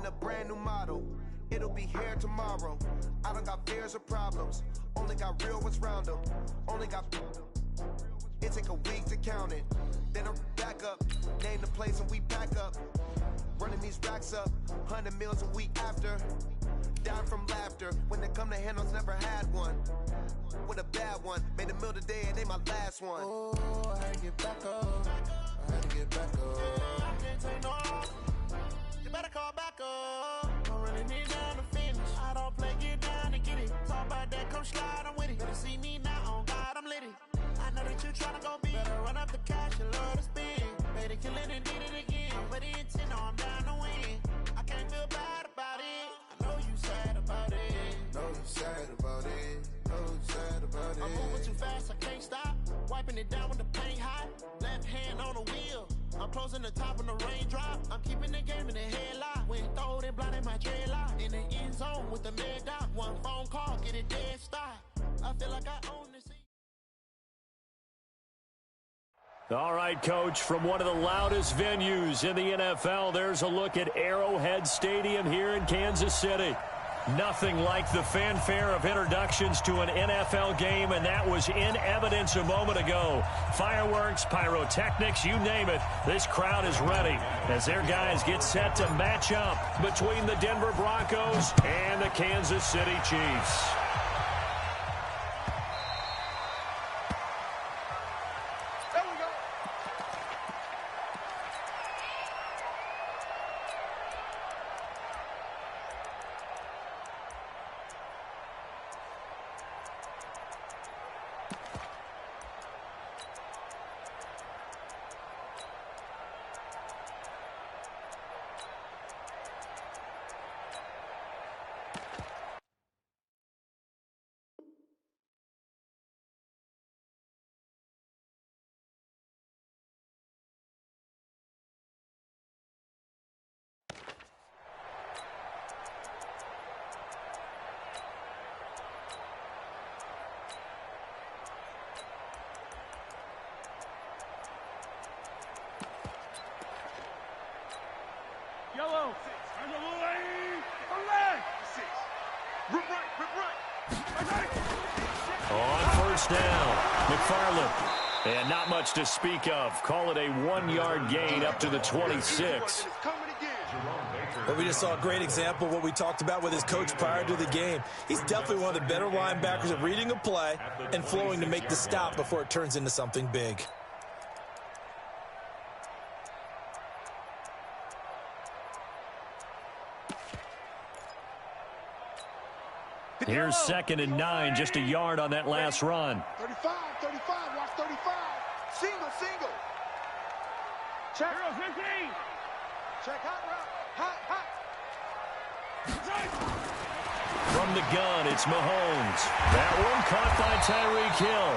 a brand new model. It'll be here tomorrow. I don't got fears or problems. Only got real ones round them. Only got... It take a week to count it. Then I'm back up. Name the place and we pack up. Running these racks up. 100 meals a week after. Down from laughter. When they come to handles, never had one. With a bad one. Made a meal today and they my last one. Oh, I had to get back up. I had to get back up. I can't take no. You better call back up. Don't really need down to finish. I don't play, get down to get it. Talk about that, come slide, I'm with it. Better see me now, on God, I'm lit it. I know that you tryna go big. Better run up the cash and love to spend. Made it, kill it, and did it again. But the intent, no, I'm down to win. I can't feel bad about it. I know you sad about it. Know you sad about it. Know you sad about it. I'm moving too fast, I can't stop. Wiping it down with the paint hot. Left hand on the wheel. I'm closing the top when the raindrop. I'm keeping the game in the headlock. When throwed and blinded my dreadlock. In the end zone with the mad dot. One phone call, get it dead stop. I feel like I own this. All right, Coach, from one of the loudest venues in the NFL, there's a look at Arrowhead Stadium here in Kansas City. Nothing like the fanfare of introductions to an NFL game, and that was in evidence a moment ago. Fireworks, pyrotechnics, you name it. This crowd is ready as their guys get set to match up between the Denver Broncos and the Kansas City Chiefs. Yellow. On the lane. Rip right. On first down, McFarland. And not much to speak of. Call it a 1-yard gain up to the 26. Well, we just saw a great example of what we talked about with his coach prior to the game. He's definitely one of the better linebackers at reading a play and flowing to make the stop before it turns into something big. Here's 2nd and 9, just a yard on that last run. 35, watch 35. Single. Check. 15. Check hot route. From the gun, it's Mahomes. That one caught by Tyreek Hill.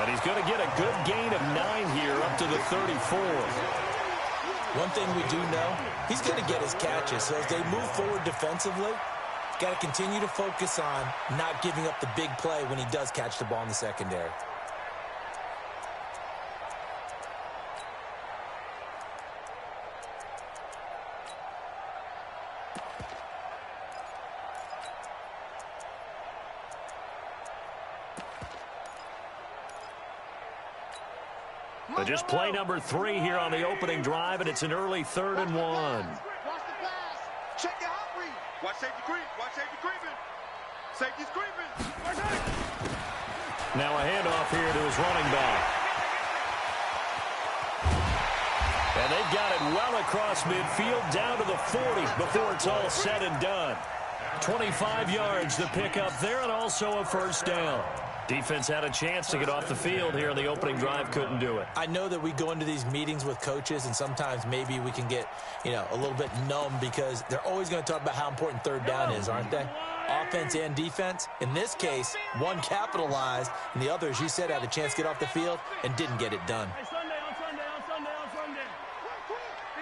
And he's going to get a good gain of 9 here up to the 34. One thing we do know, he's going to get his catches. So as they move forward defensively, got to continue to focus on not giving up the big play when he does catch the ball in the secondary. But just play number 3 here on the opening drive, and it's an early 3rd and 1. Watch the pass. Check your hot read. Watch safety creeping. Safety's creeping. Now a handoff here to his running back. And they've got it well across midfield down to the 40 before it's all said and done. 25 yards to pick up there, and also a first down. Defense had a chance to get off the field here in the opening drive, couldn't do it. I know that we go into these meetings with coaches, and sometimes maybe we can get, a little bit numb because they're always going to talk about how important third down is, aren't they? Offense and defense. In this case, one capitalized, and the other, as you said, had a chance to get off the field and didn't get it done. On Sunday.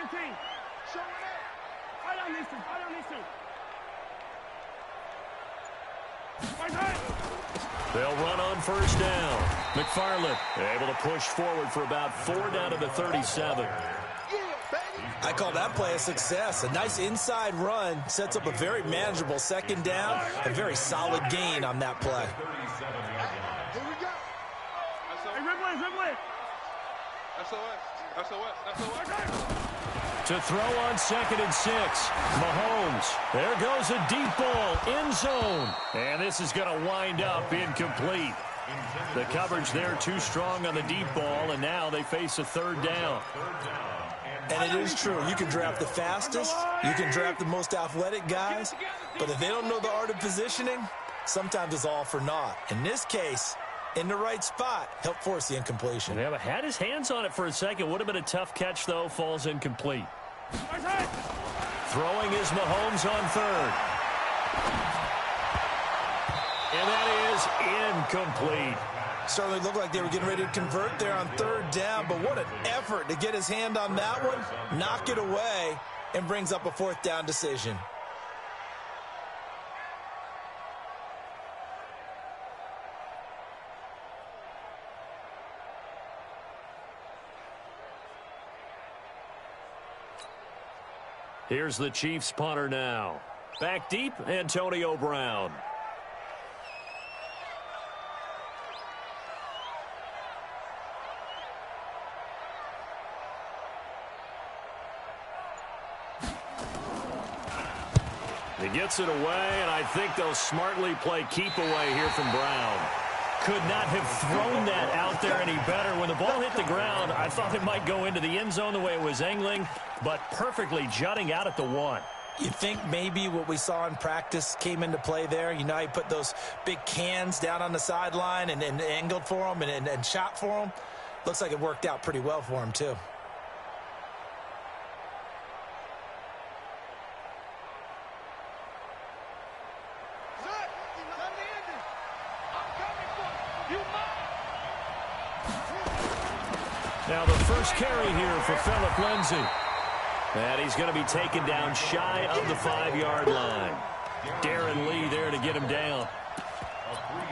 15. Show it up. I don't need to. They'll run on first down. McFarland able to push forward for about 4 down to the 37. Yeah, baby. I call that play a success. A nice inside run sets up a very manageable second down, a very solid gain on that play. Here we go. Hey, Ridley. SOS. To throw on 2nd and 6. Mahomes. There goes a deep ball. End zone. And this is going to wind up incomplete. The coverage there too strong on the deep ball, and now they face a 3rd down. And it is true. You can draft the fastest. You can draft the most athletic guys. But if they don't know the art of positioning, sometimes it's all for naught. In this case, in the right spot, helped force the incompletion. Yeah, but had his hands on it for a second. Would have been a tough catch, though. Falls incomplete. Throwing is Mahomes on 3rd. And that is incomplete. Certainly looked like they were getting ready to convert there on 3rd down, but what an effort to get his hand on that one, knock it away, and brings up a 4th down decision. Here's the Chiefs punter now. Back deep, Antonio Brown. He gets it away, and I think they'll smartly play keep away here from Brown. Could not have thrown that out there any better. When the ball hit the ground, I thought it might go into the end zone the way it was angling, but perfectly jutting out at the 1. You think maybe what we saw in practice came into play there? You know, he put those big cans down on the sideline and angled for him and shot for him. Looks like it worked out pretty well for him, too. Now the first carry here for Phillip Lindsay. And he's going to be taken down shy of the 5-yard line. Darren Lee there to get him down.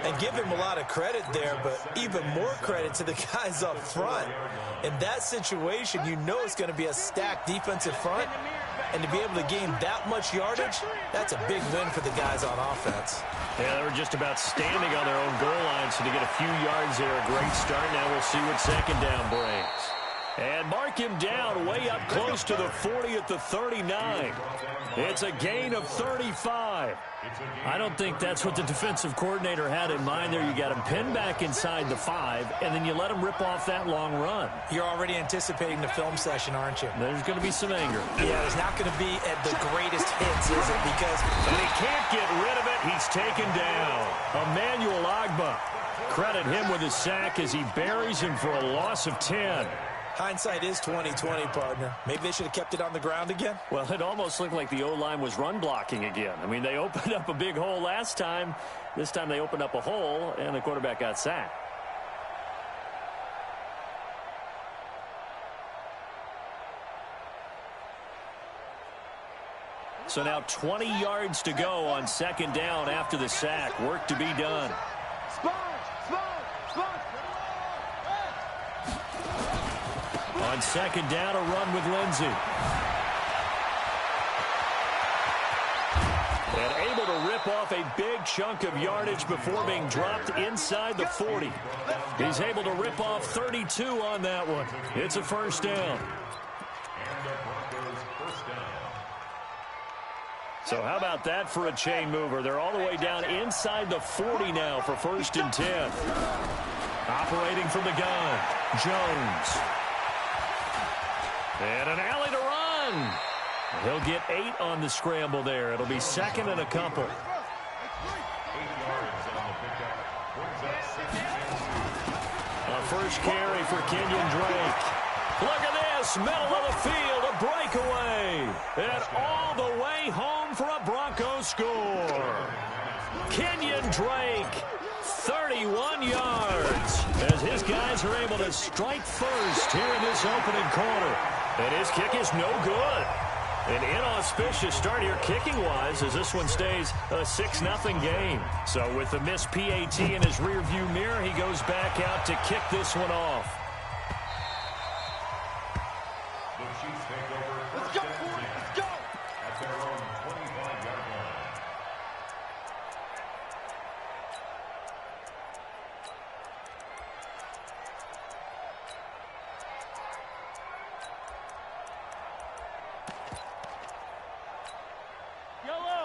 And give him a lot of credit there, but even more credit to the guys up front. In that situation, you know it's going to be a stacked defensive front. And to be able to gain that much yardage, that's a big win for the guys on offense. Yeah, they were just about standing on their own goal line, so to get a few yards there, a great start. Now we'll see what 2nd down brings. And mark him down way up close to the 40 at the 39. It's a gain of 35. I don't think that's what the defensive coordinator had in mind there. You got him pinned back inside the 5, and then you let him rip off that long run. You're already anticipating the film session, aren't you? There's going to be some anger. Yeah, it's not going to be at the greatest hits, is it? Because and he can't get rid of it. He's taken down. Emmanuel Ogbah. Credit him with a sack as he buries him for a loss of 10. Hindsight is 20/20, partner. Maybe they should have kept it on the ground again. Well, it almost looked like the O-line was run blocking again. I mean, they opened up a big hole last time. This time they opened up a hole, and the quarterback got sacked. So now 20 yards to go on 2nd down after the sack. Work to be done. On 2nd down, a run with Lindsay. And able to rip off a big chunk of yardage before being dropped inside the 40. He's able to rip off 32 on that one. It's a 1st down. So how about that for a chain mover? They're all the way down inside the 40 now for 1st and 10. Operating from the gun, Jones. And an alley to run. He'll get 8 on the scramble there. It'll be 2nd and a couple. A first carry for Kenyon Drake. Look at this, middle of the field, a breakaway. And all the way home for a Broncos score. Kenyon Drake, 31 yards, as his guys are able to strike first here in this opening quarter. And his kick is no good. An inauspicious start here kicking-wise as this one stays a 6-0 game. So with the missed PAT in his rearview mirror, he goes back out to kick this one off. The Chiefs take over.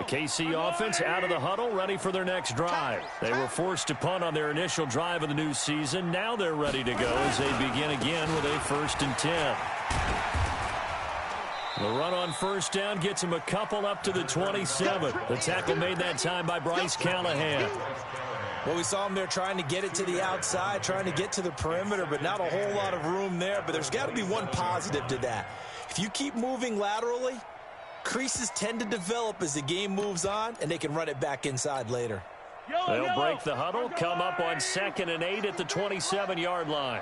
KC offense out of the huddle, ready for their next drive. They were forced to punt on their initial drive of the new season. Now they're ready to go as they begin again with a 1st and 10. The run on 1st down gets him a couple up to the 27. The tackle made that time by Bryce Callahan. Well, we saw him there trying to get it to the outside, trying to get to the perimeter, but not a whole lot of room there. But there's got to be one positive to that. If you keep moving laterally, creases tend to develop as the game moves on, and they can run it back inside later. They'll break the huddle, come up on 2nd and 8 at the 27-yard line.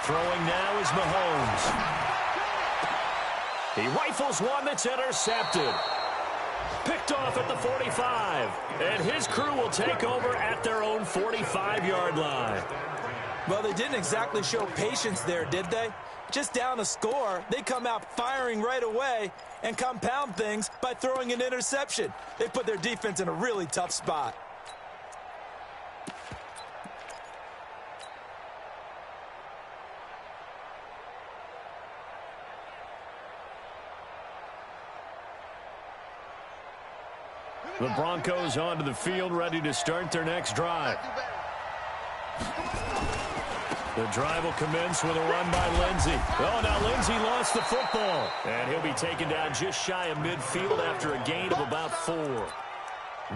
Throwing now is Mahomes. He rifles one that's intercepted. Picked off at the 45. And his crew will take over at their own 45-yard line. Well, they didn't exactly show patience there, did they? Just down a score, they come out firing right away and compound things by throwing an interception. They put their defense in a really tough spot. The Broncos onto the field, ready to start their next drive. The drive will commence with a run by Lindsey. Oh, now Lindsey lost the football. And he'll be taken down just shy of midfield after a gain of about 4.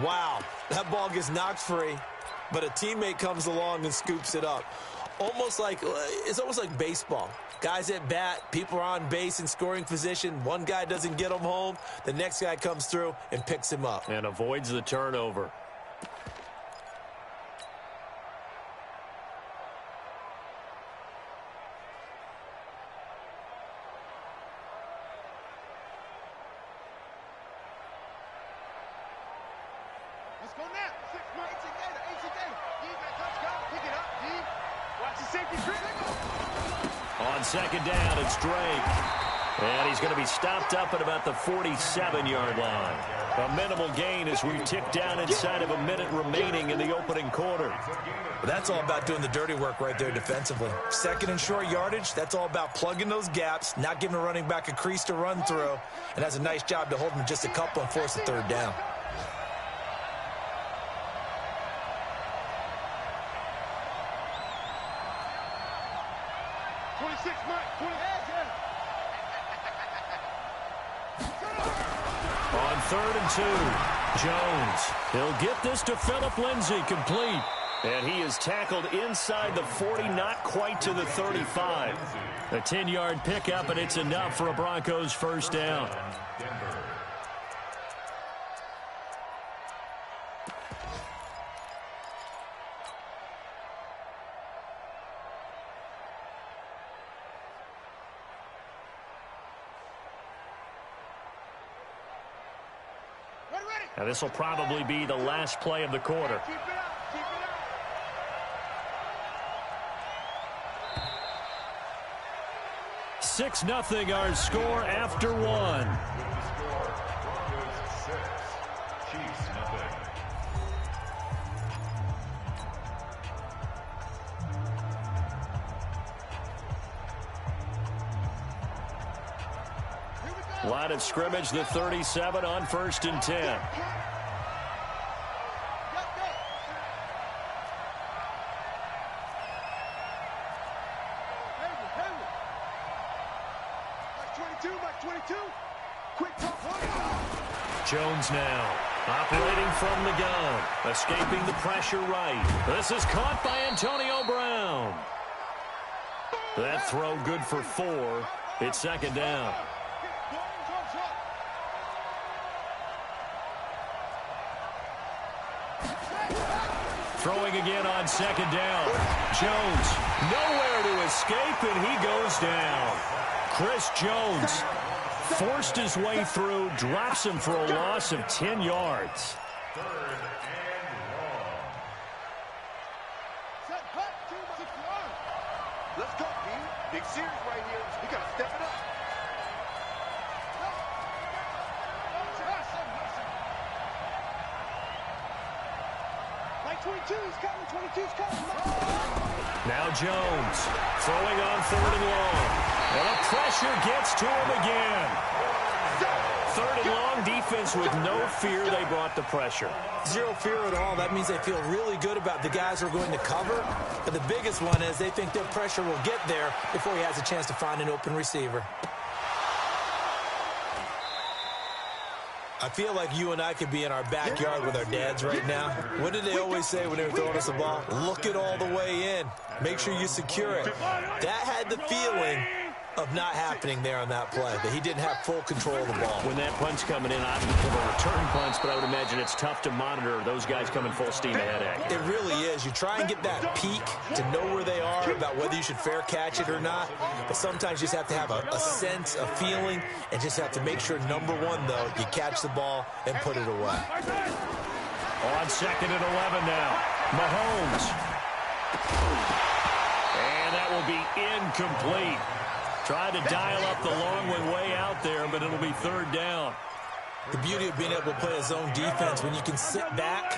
Wow, that ball gets knocked free, but a teammate comes along and scoops it up. It's almost like baseball. Guys at bat, people are on base in scoring position. One guy doesn't get him home. The next guy comes through and picks him up. And avoids the turnover. Let's go now. 6 minutes together. 8 together. Defense, touchdown. Pick it up. D. Watch the safety. On 2nd down, it's Drake. And he's going to be stopped up at about the 47-yard line. A minimal gain as we tick down inside of a minute remaining in the opening quarter. Well, that's all about doing the dirty work right there defensively. 2nd and short yardage, that's all about plugging those gaps, not giving a running back a crease to run through, and has a nice job to hold him just a couple and force the 3rd down. On 3rd and 2, Jones. He'll get this to Phillip Lindsay, complete. And he is tackled inside the 40, not quite to the 35. A 10-yard pickup, and it's enough for a Broncos 1st down. Now, this will probably be the last play of the quarter. Keep it up. Keep it up. 6-0 our score after 1. Line of scrimmage, the 37 on 1st and 10. Jones now operating from the gun, escaping the pressure right. This is caught by Antonio Brown. That throw good for 4. It's 2nd down. Throwing again on 2nd down. Jones nowhere to escape, and he goes down. Chris Jones forced his way through, drops him for a loss of 10 yards. 3rd and long. Let's go, B. Big series right here. We got to step it up. Like 22's coming. 22's coming. Now Jones throwing on 3rd and long. And the pressure gets to him again. Third and long, defense with no fear. They brought the pressure. Zero fear at all. That means they feel really good about the guys who are going to cover. But the biggest one is they think their pressure will get there before he has a chance to find an open receiver. I feel like you and I could be in our backyard with our dads right now. What did they always say when they were throwing us a ball? Look it all the way in. Make sure you secure it. That had the feeling of not happening there on that play, that he didn't have full control of the ball. When that punch coming in, obviously a return punch, but I would imagine it's tough to monitor those guys coming full steam ahead at you. It really is. You try and get that peak to know where they are, about whether you should fair catch it or not, but sometimes you just have to have a sense, a feeling, and just have to make sure, number one, though, you catch the ball and put it away. On 2nd and 11 now, Mahomes. And that will be incomplete. Tried to dial up the long one way out there, but it'll be 3rd down. The beauty of being able to play a zone defense, when you can sit back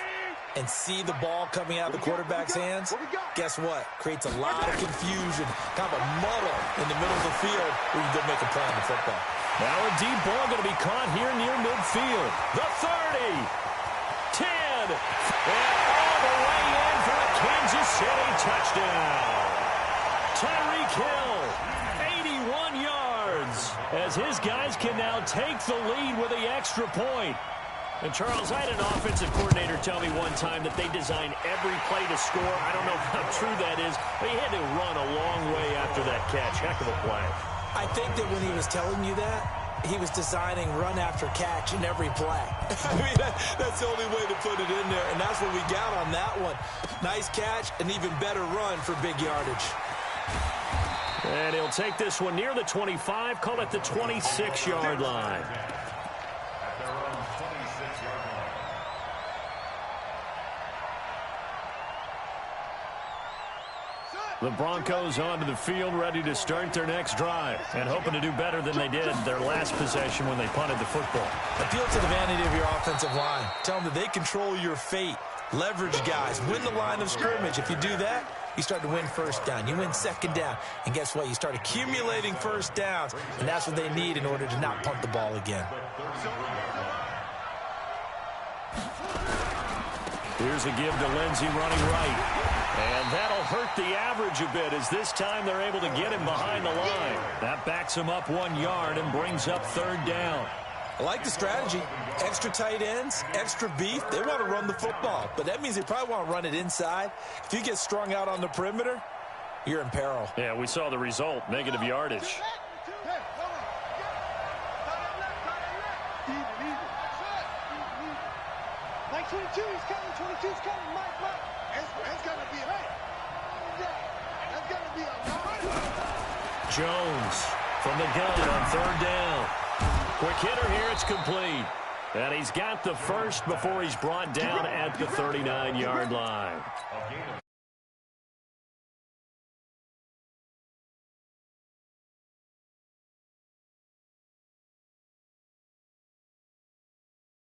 and see the ball coming out of the quarterback's hands, guess what? Creates a lot of confusion, kind of a muddle in the middle of the field where you can go make a play on the football. Now a deep ball going to be caught here near midfield. The 30, 10, and all the way in for a Kansas City touchdown. Tyreek Hill, 81 yards, as his guys can now take the lead with the extra point. And, Charles, I had an offensive coordinator tell me one time that they design every play to score. I don't know how true that is, but he had to run a long way after that catch. Heck of a play. I think that when he was telling you that, he was designing run after catch in every play. I mean, that's the only way to put it in there, and that's what we got on that one. Nice catch, an even better run for big yardage. And he'll take this one near the 25, call it the 26-yard line. The Broncos onto the field, ready to start their next drive, and hoping to do better than they did their last possession when they punted the football. Appeal to the vanity of your offensive line. Tell them that they control your fate. Leverage guys. Win the line of scrimmage. If you do that, you start to win first down. You win second down. And guess what? You start accumulating first downs. And that's what they need in order to not punt the ball again. Here's a give to Lindsey running right. And that'll hurt the average a bit, as this time they're able to get him behind the line. That backs him up 1 yard and brings up 3rd down. I like the strategy. Extra tight ends, extra beef. They want to run the football, but that means they probably want to run it inside. If you get strung out on the perimeter, you're in peril. Yeah, we saw the result, negative yardage. Mike 22, he's coming. 22's coming. Mike. It's going to be a That's going to be a Jones from the gun on 3rd down. Quick hitter here, it's complete. And he's got the first before he's brought down at the 39-yard line.